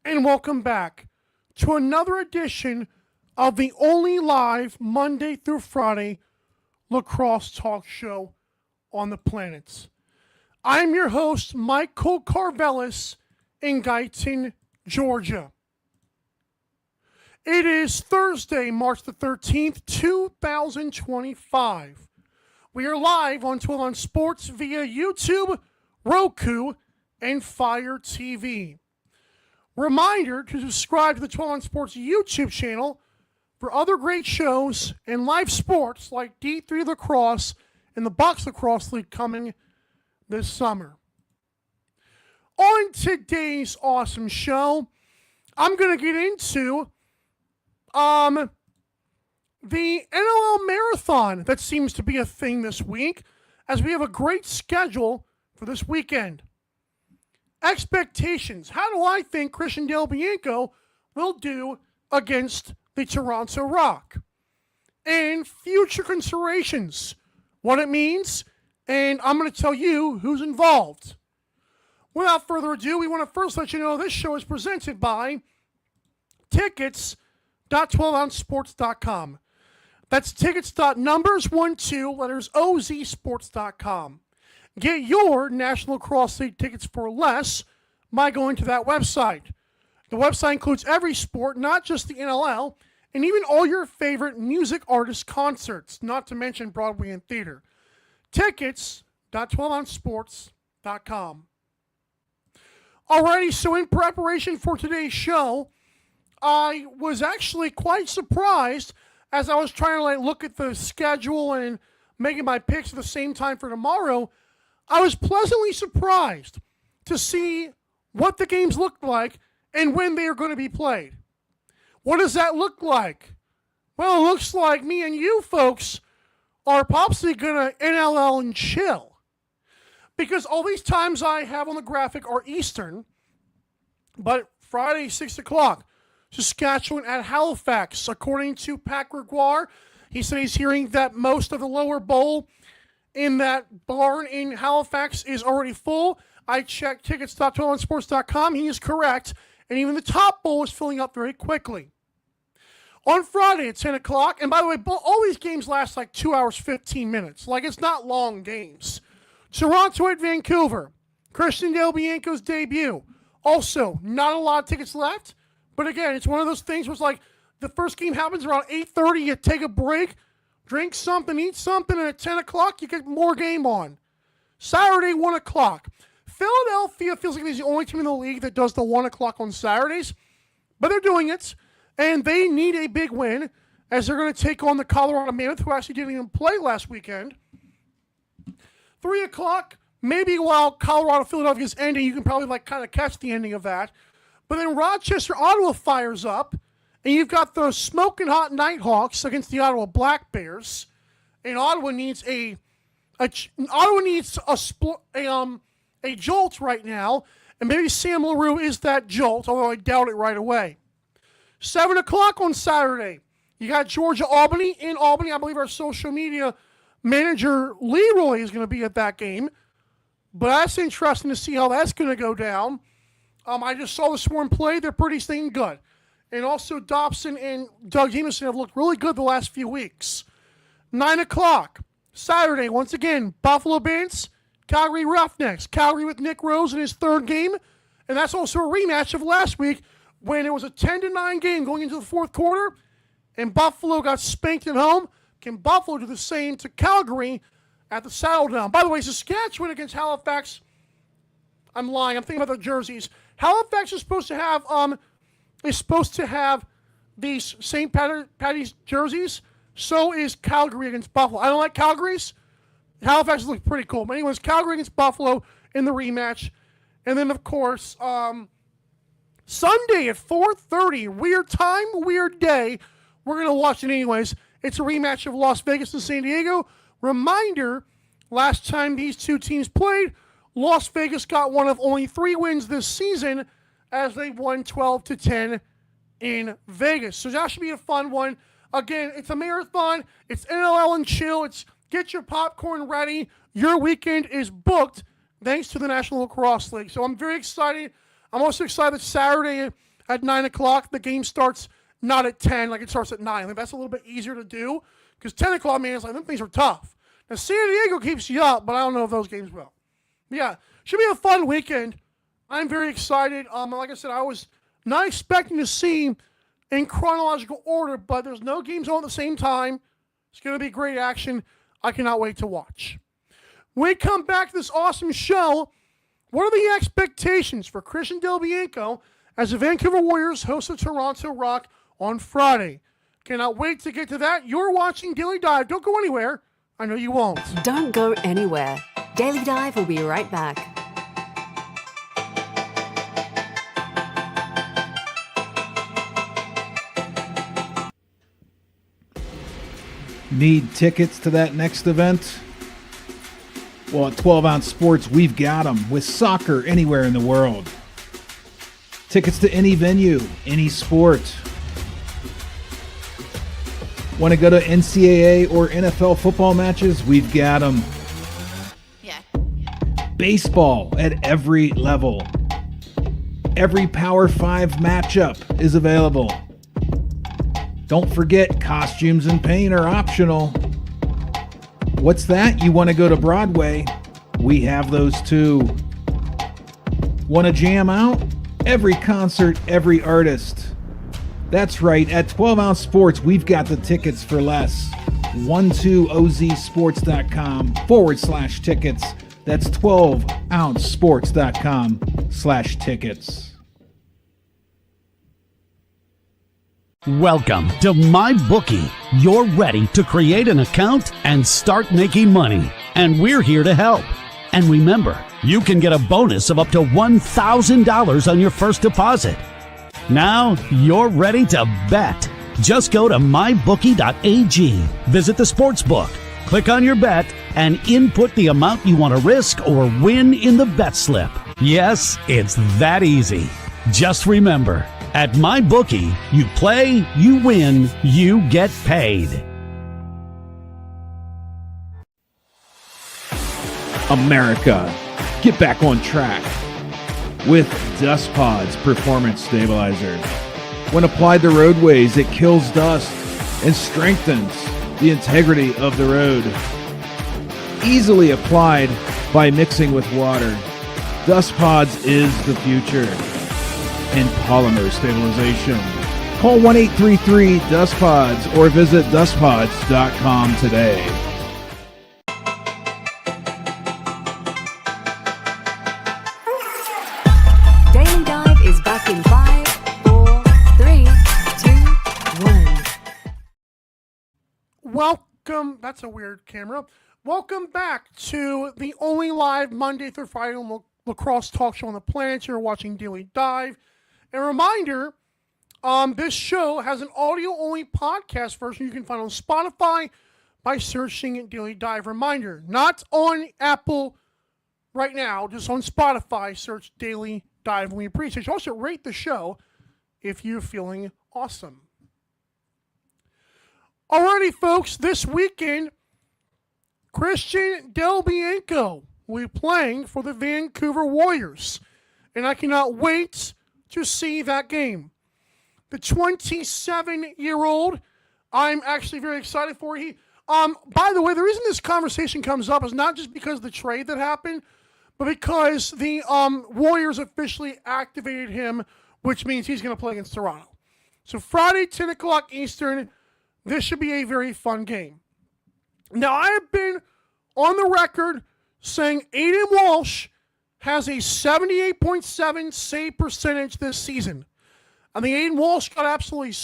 and welcome back to another edition of the only live Monday through Friday lacrosse talk show on the planet. I'm your host, Michael Carvelis in Guyton, Georgia. It is Thursday, March the 13th, 2025. We are live on 12 on Sports via YouTube, Roku, and Fire TV. Reminder to subscribe to the 12 on Sports YouTube channel for other great shows and live sports like D3 Lacrosse and the Box Lacrosse League coming this summer. On today's awesome show, I'm going to get into the NLL Marathon that seems to be a thing this week, as we have a great schedule for this weekend. Expectations. How do I think Christian Bianco will do against the Toronto Rock? And future considerations. What it means, and I'm going to tell you who's involved. Without further ado, we want to first let you know this show is presented by tickets.12ouncesports.com. That's tickets.numbers12lettersozsports.com. Get your National Lacrosse League tickets for less by going to that website. The website includes every sport, not just the NLL, and even all your favorite music artist concerts, not to mention Broadway and theater. Tickets.12ouncesports.com. Alrighty, so in preparation for today's show, I was actually quite surprised as I was trying to look at the schedule and making my picks at the same time for tomorrow. I was pleasantly surprised to see what the games looked like and when they are going to be played. What does that look like? Well, it looks like me and you folks are possibly going to NLL and chill. Because all these times I have on the graphic are Eastern, but Friday, 6 o'clock, Saskatchewan at Halifax. According to Pat Gregoire, he said he's hearing that most of the lower bowl in that barn in Halifax is already full. I checked tickets.12onsports.com. He is correct. And even the top bowl is filling up very quickly. On Friday at 10 o'clock, and by the way, all these games last like 2 hours, 15 minutes. Like, it's not long games. Toronto at Vancouver. Christian Bianco's debut. Also, not a lot of tickets left. But again, it's one of those things where it's like the first game happens around 8:30. You take a break, drink something, eat something, and at 10 o'clock, you get more game on. Saturday, 1 o'clock. Philadelphia feels like they're the only team in the league that does the 1 o'clock on Saturdays. But they're doing it, and they need a big win as they're going to take on the Colorado Mammoth, who actually didn't even play last weekend. 3 o'clock, maybe while Colorado-Philadelphia is ending, you can probably kind of catch the ending of that. But then Rochester, Ottawa fires up, and you've got the smoking hot Nighthawks against the Ottawa Black Bears. And Ottawa needs a jolt right now, and maybe Sam LaRue is that jolt, although I doubt it right away. 7 o'clock on Saturday, you got Georgia-Albany in Albany. I believe our social media manager Leroy is going to be at that game. But that's interesting to see how that's going to go down. I just saw this one play. They're pretty stinking good. And also Dobson and Doug Jameson have looked really good the last few weeks. 9 o'clock, Saturday, once again, Buffalo Bants, Calgary Roughnecks. Calgary with Nick Rose in his third game. And that's also a rematch of last week when it was a 10-9 game going into the fourth quarter. And Buffalo got spanked at home. Can Buffalo do the same to Calgary at the Saddle Dome? By the way, Saskatchewan against Halifax. I'm lying. I'm thinking about the jerseys. Halifax is supposed to have these St. Patty's jerseys. So is Calgary against Buffalo. I don't like Calgary's. Halifax looks pretty cool. But anyways, Calgary against Buffalo in the rematch. And then, of course, Sunday at 4:30. Weird time, weird day. We're going to watch it anyways. It's a rematch of Las Vegas and San Diego. Reminder, last time these two teams played, Las Vegas got one of only 3 wins this season as they won 12-10 in Vegas. So that should be a fun one. Again, it's a marathon. It's NLL and chill. It's get your popcorn ready. Your weekend is booked thanks to the National Lacrosse League. So I'm very excited. I'm also excited that Saturday at 9 o'clock. The game starts not at 10, like it starts at 9. I think that's a little bit easier to do because 10 o'clock, man, it's like, them things are tough. Now, San Diego keeps you up, but I don't know if those games will. But yeah, should be a fun weekend. I'm very excited. Like I said, I was not expecting to see in chronological order, but there's no games on at the same time. It's going to be great action. I cannot wait to watch. When we come back to this awesome show, what are the expectations for Christian Del Bianco as the Vancouver Warriors host the Toronto Rock on Friday? Cannot wait to get to that. You're watching Daily Dive. Don't go anywhere. I know you won't. Don't go anywhere. Daily Dive will be right back. Need tickets to that next event? Well, at 12 Ounce Sports, we've got them with soccer anywhere in the world. Tickets to any venue, any sport. Want to go to NCAA or NFL football matches? We've got them. Yeah. Baseball at every level. Every Power 5 matchup is available. Don't forget, costumes and paint are optional. What's that? You want to go to Broadway? We have those too. Want to jam out? Every concert, every artist. That's right, at 12 Ounce Sports, we've got the tickets for less. 12ozsports.com/tickets. That's 12ouncesports.com/tickets. Welcome to MyBookie. You're ready to create an account and start making money. And we're here to help. And remember, you can get a bonus of up to $1,000 on your first deposit. Now you're ready to bet. Just go to mybookie.ag, visit the sportsbook, click on your bet, and input the amount you want to risk or win in the bet slip. Yes, it's that easy. Just remember, at MyBookie, you play, you win, you get paid. America, get back on track with Dust Pods Performance Stabilizer. When applied to roadways, it kills dust and strengthens the integrity of the road. Easily applied by mixing with water. Dust Pods is the future in polymer stabilization. Call 1-833-DUST-PODS or visit dustpods.com today. Daily Dive is back in 5, 4, 3, 2, 1. Welcome. That's a weird camera. Welcome back to the only live Monday through Friday lacrosse talk show on the planet. You're watching Daily Dive. A reminder, this show has an audio-only podcast version you can find on Spotify by searching Daily Dive. Reminder, not on Apple right now, just on Spotify, search Daily Dive. We appreciate you. Also, rate the show if you're feeling awesome. Alrighty, folks, this weekend, Christian Del Bianco will be playing for the Vancouver Warriors, and I cannot wait to see that game. The 27-year-old, I'm actually very excited for. By the way, the reason this conversation comes up is not just because of the trade that happened, but because the Warriors officially activated him, which means he's going to play against Toronto. So Friday, 10 o'clock Eastern, this should be a very fun game. Now, I have been on the record saying Aiden Walsh has a 78.7 save percentage this season. I mean, Aiden Walsh got absolutely,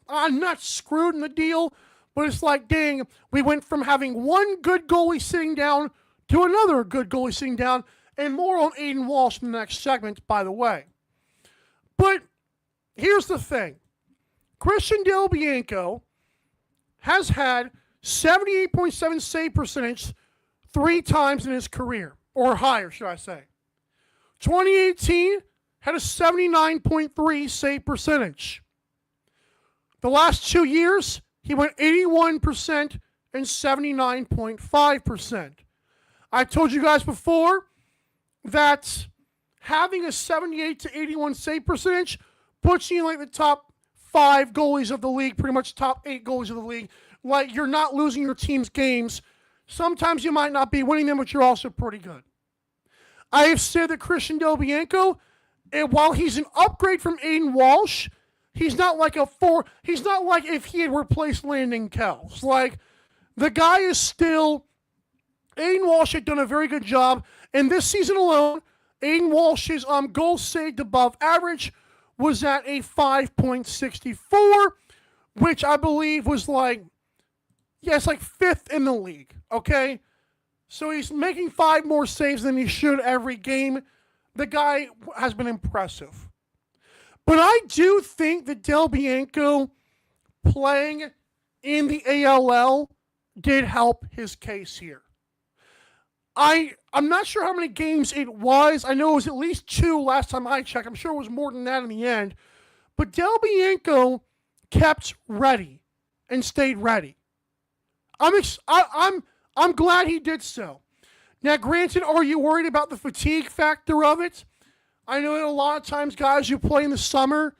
not screwed in the deal, but it's like, dang, we went from having one good goalie sitting down to another good goalie sitting down, and more on Aiden Walsh in the next segment, by the way. But here's the thing. Christian Del Bianco has had 78.7 save percentage 3 times in his career, or higher, should I say. 2018 had a 79.3 save percentage. The last 2 years, he went 81% and 79.5%. I told you guys before that having a 78 to 81 save percentage puts you in like the top 5 goalies of the league, pretty much top 8 goalies of the league. Like, you're not losing your team's games. Sometimes you might not be winning them, but you're also pretty good. I have said that Christian Del Bianco, while he's an upgrade from Aiden Walsh, he's not like he's not like if he had replaced Landon Kells. Like, the guy is still, Aiden Walsh had done a very good job. And this season alone, Aiden Walsh's goals saved above average was at a 5.64, which I believe was like, it's like 5th in the league, okay? So he's making 5 more saves than he should every game. The guy has been impressive. But I do think that Del Bianco playing in the ALL did help his case here. I'm not sure how many games it was. I know it was at least 2 last time I checked. I'm sure it was more than that in the end. But Del Bianco kept ready and stayed ready. I'm glad he did so. Now, granted, are you worried about the fatigue factor of it? I know that a lot of times guys who play in the summer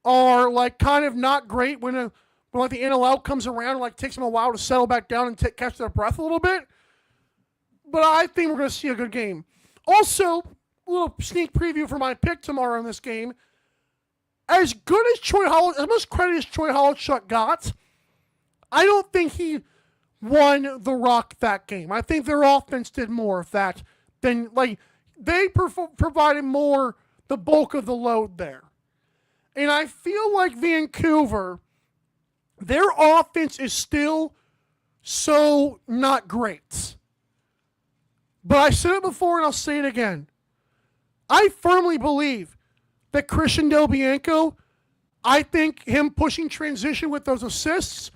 are like kind of not great when like the NLL comes around. Like, takes them a while to settle back down and catch their breath a little bit. But I think we're going to see a good game. Also, a little sneak preview for my pick tomorrow in this game. As good as as much credit as Troy Holochuk got, I don't think he won the Rock that game. I think their offense did more of that than, like, they provided more the bulk of the load there. And I feel like Vancouver, their offense is still so not great. But I said it before and I'll say it again. I firmly believe that Christian Del Bianco, I think him pushing transition with those assists,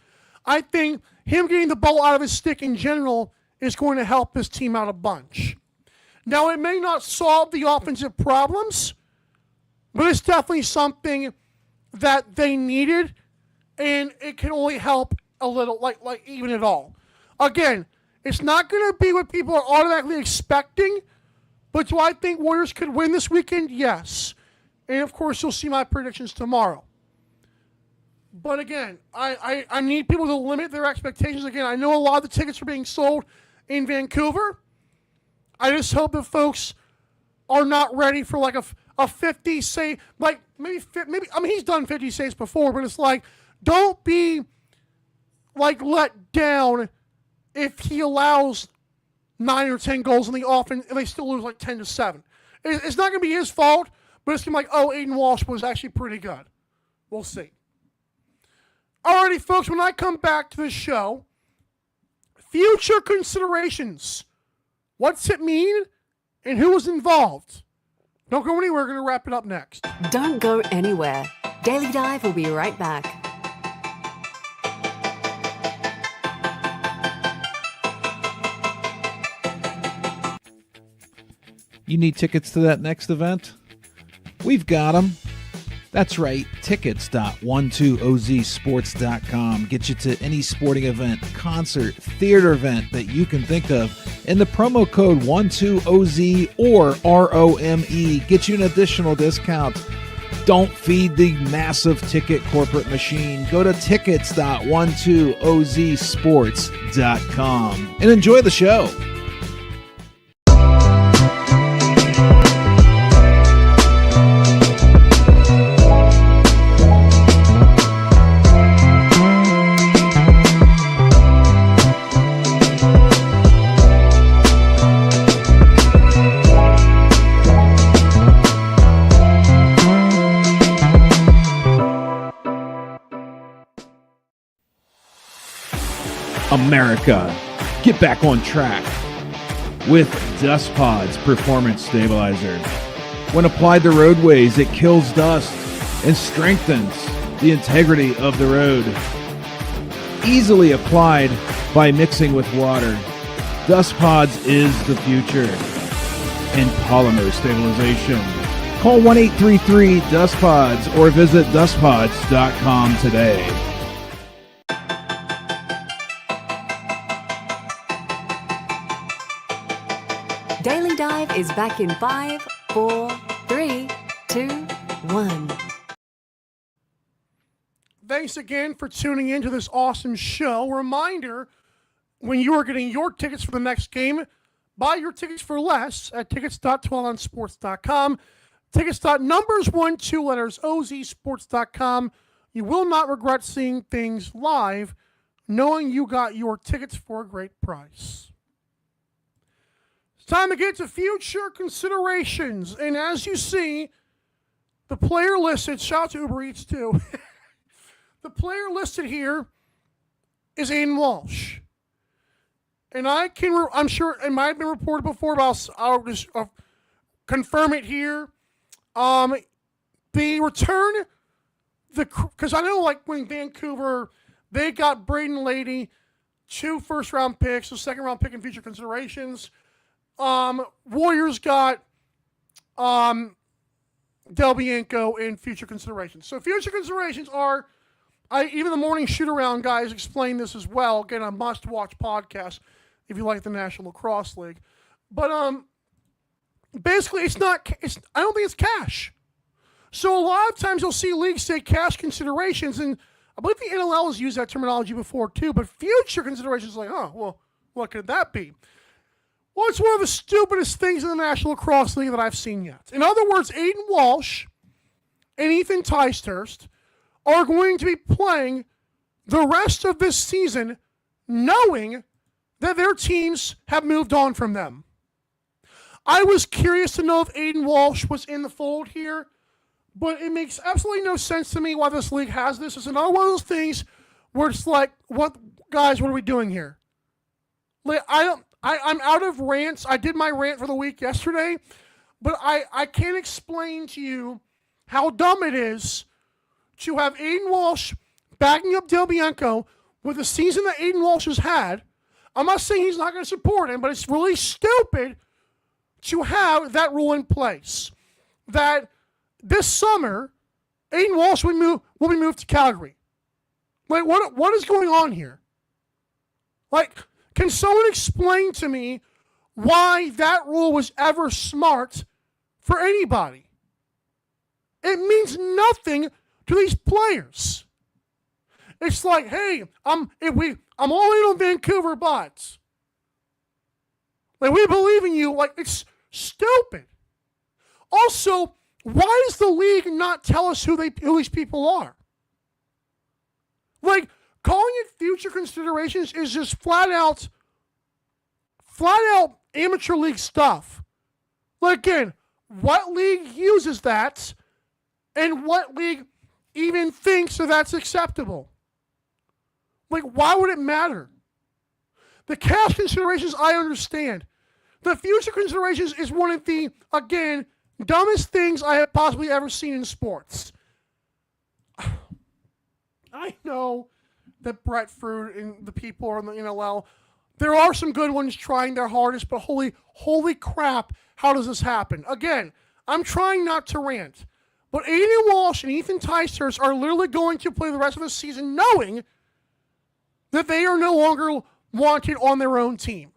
I think him getting the ball out of his stick in general is going to help this team out a bunch. Now, it may not solve the offensive problems, but it's definitely something that they needed, and it can only help a little, like even at all. Again, it's not going to be what people are automatically expecting, but do I think Warriors could win this weekend? Yes. And, of course, you'll see my predictions tomorrow. But, again, I need people to limit their expectations. Again, I know a lot of the tickets are being sold in Vancouver. I just hope that folks are not ready for, like, a 50 save. Like, maybe, I mean, he's done 50 saves before, but it's like, don't be, like, let down if he allows 9 or 10 goals in the offense and they still lose like 10-7. It's not going to be his fault, but it's going to be like, oh, Aiden Walsh was actually pretty good. We'll see. Alrighty, folks, when I come back to the show, future considerations. What's it mean and who was involved? Don't go anywhere. We're going to wrap it up next. Don't go anywhere. Daily Dive will be right back. You need tickets to that next event? We've got them. That's right, tickets.12ozsports.com. Get you to any sporting event, concert, theater event that you can think of. And the promo code 12OZ or ROME gets you an additional discount. Don't feed the massive ticket corporate machine. Go to tickets.12ozsports.com and enjoy the show. America, get back on track with Dust Pod's Performance Stabilizer. When applied to roadways, it kills dust and strengthens the integrity of the road. Easily applied by mixing with water, Dust Pods is the future in polymer stabilization. Call 1-833-DUST-PODS or visit dustpods.com today. Daily Dive is back in 5, 4, 3, 2, 1. thanks again for tuning in to this awesome show. Reminder, when you are getting your tickets for the next game, buy your tickets for less at tickets.12onsports.com. Tickets.numbers12letters ozsports.com. You will not regret seeing things live, knowing you got your tickets for a great price. It's time to get to future considerations. And as you see, the player listed, shout out to Uber Eats too. The player listed here is Aiden Walsh. And I'm sure it might have been reported before, but I'll just confirm it here. The return, because I know like when Vancouver, they got Braden Lady, 2 first-round picks, a second-round pick in future considerations. Warriors got Del Bianco in future considerations. So future considerations are, even the morning shoot-around guys explain this as well. Again, a must-watch podcast if you like the National Lacrosse League. But basically, I don't think it's cash. So a lot of times you'll see leagues say cash considerations, and I believe the NLL has used that terminology before too, but future considerations like, oh, well, what could that be? Well, it's one of the stupidest things in the National Lacrosse League that I've seen yet. In other words, Aiden Walsh and Ethan Ticehurst are going to be playing the rest of this season knowing that their teams have moved on from them. I was curious to know if Aiden Walsh was in the fold here, but it makes absolutely no sense to me why this league has this. It's another one of those things where it's like, what are we doing here? Like, I'm out of rants. I did my rant for the week yesterday, but I can't explain to you how dumb it is to have Aiden Walsh backing up Del Bianco with the season that Aiden Walsh has had. I'm not saying he's not going to support him, but it's really stupid to have that rule in place. That this summer, Aiden Walsh will be moved to Calgary. Like, what is going on here? Like, can someone explain to me why that rule was ever smart for anybody? It means nothing to these players. It's like, hey, I'm all in on Vancouver, but like, we believe in you. Like, it's stupid. Also, why does the league not tell us who these people are? Like, calling it future considerations is just flat out amateur league stuff. Like, again, what league uses that, and what league even thinks that that's acceptable? Like, why would it matter? The cash considerations, I understand. The future considerations is one of the, again, dumbest things I have possibly ever seen in sports. I know that Brett Fruit and the people on the NLL, there are some good ones trying their hardest, but holy crap, how does this happen? Again, I'm trying not to rant, but Aiden Walsh and Ethan Ticehurst are literally going to play the rest of the season knowing that they are no longer wanted on their own team.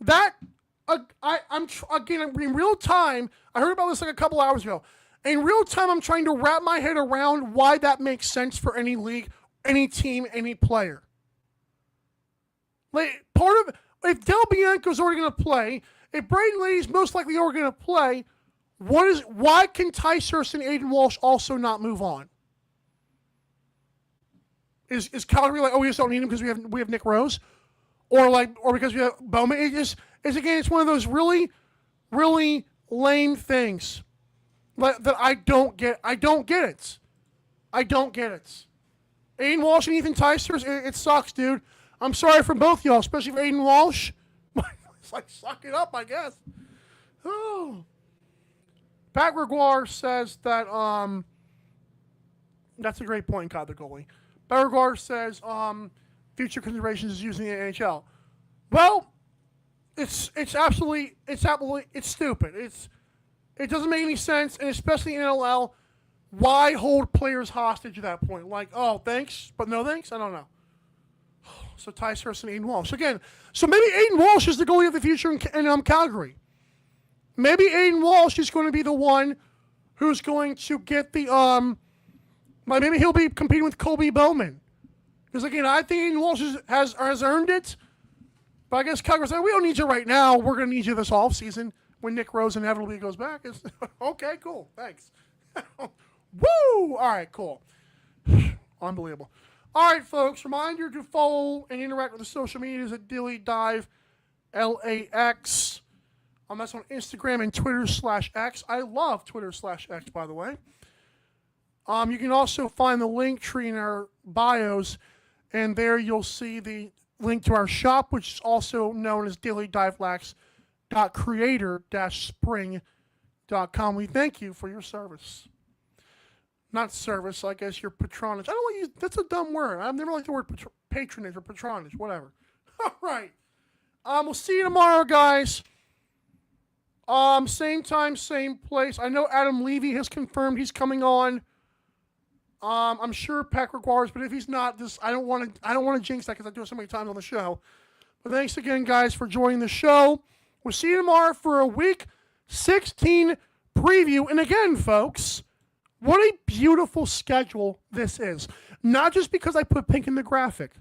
That, again, in real time, I heard about this like a couple hours ago. In real time, I'm trying to wrap my head around why that makes sense for any league, any team, any player. Like, if Del Bianco's already going to play, if Braden Lady's most likely already going to play, why can Ticehurst and Aiden Walsh also not move on? Is Calgary like, oh, we just don't need him because we have Nick Rose, or because we have Bowman? It's one of those really, really lame things that I don't get. I don't get it. Aiden Walsh and Ethan Ticehurst, it sucks, dude. I'm sorry for both y'all, especially for Aiden Walsh. It's like, suck it up, I guess. Oh. Pat Gregoire says that that's a great point, God, the goalie. Pat Gregoire says future considerations is using the NHL. Well, it's absolutely stupid. It doesn't make any sense, and especially in NLL, why hold players hostage at that point? Like, oh, thanks, but no thanks? I don't know. So Ticehurst and Aiden Walsh. Again, so maybe Aiden Walsh is the goalie of the future in Calgary. Maybe Aiden Walsh is going to be the one who's going to get the Like maybe he'll be competing with Kobe Bowman. Because again, I think Aiden Walsh has earned it. But I guess Calgary's like, we don't need you right now. We're going to need you this offseason when Nick Rose inevitably goes back. It's, okay, cool. Thanks. Woo! All right, cool. Unbelievable. All right, folks. Reminder to follow and interact with the social medias at Dilly Dive LAX. That's on Instagram and Twitter/X. I love Twitter/X, by the way. You can also find the link tree in our bios, and there you'll see the link to our shop, which is also known as dailydivelacks.creator-spring.com. We thank you for your service. Not service, I guess your patronage. I don't want to use, that's a dumb word. I've never liked the word patronage or patronage, whatever. All right. We'll see you tomorrow, guys. Same time, same place. I know Adam Levy has confirmed he's coming on. I'm sure Pack requires, but if he's not, I don't want to jinx that because I do it so many times on the show. But thanks again, guys, for joining the show. We'll see you tomorrow for a Week 16 preview. And again, folks, what a beautiful schedule this is. Not just because I put pink in the graphic.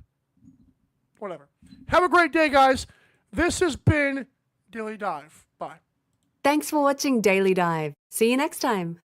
Whatever. Have a great day, guys. This has been Daily Dive. Bye. Thanks for watching Daily Dive. See you next time.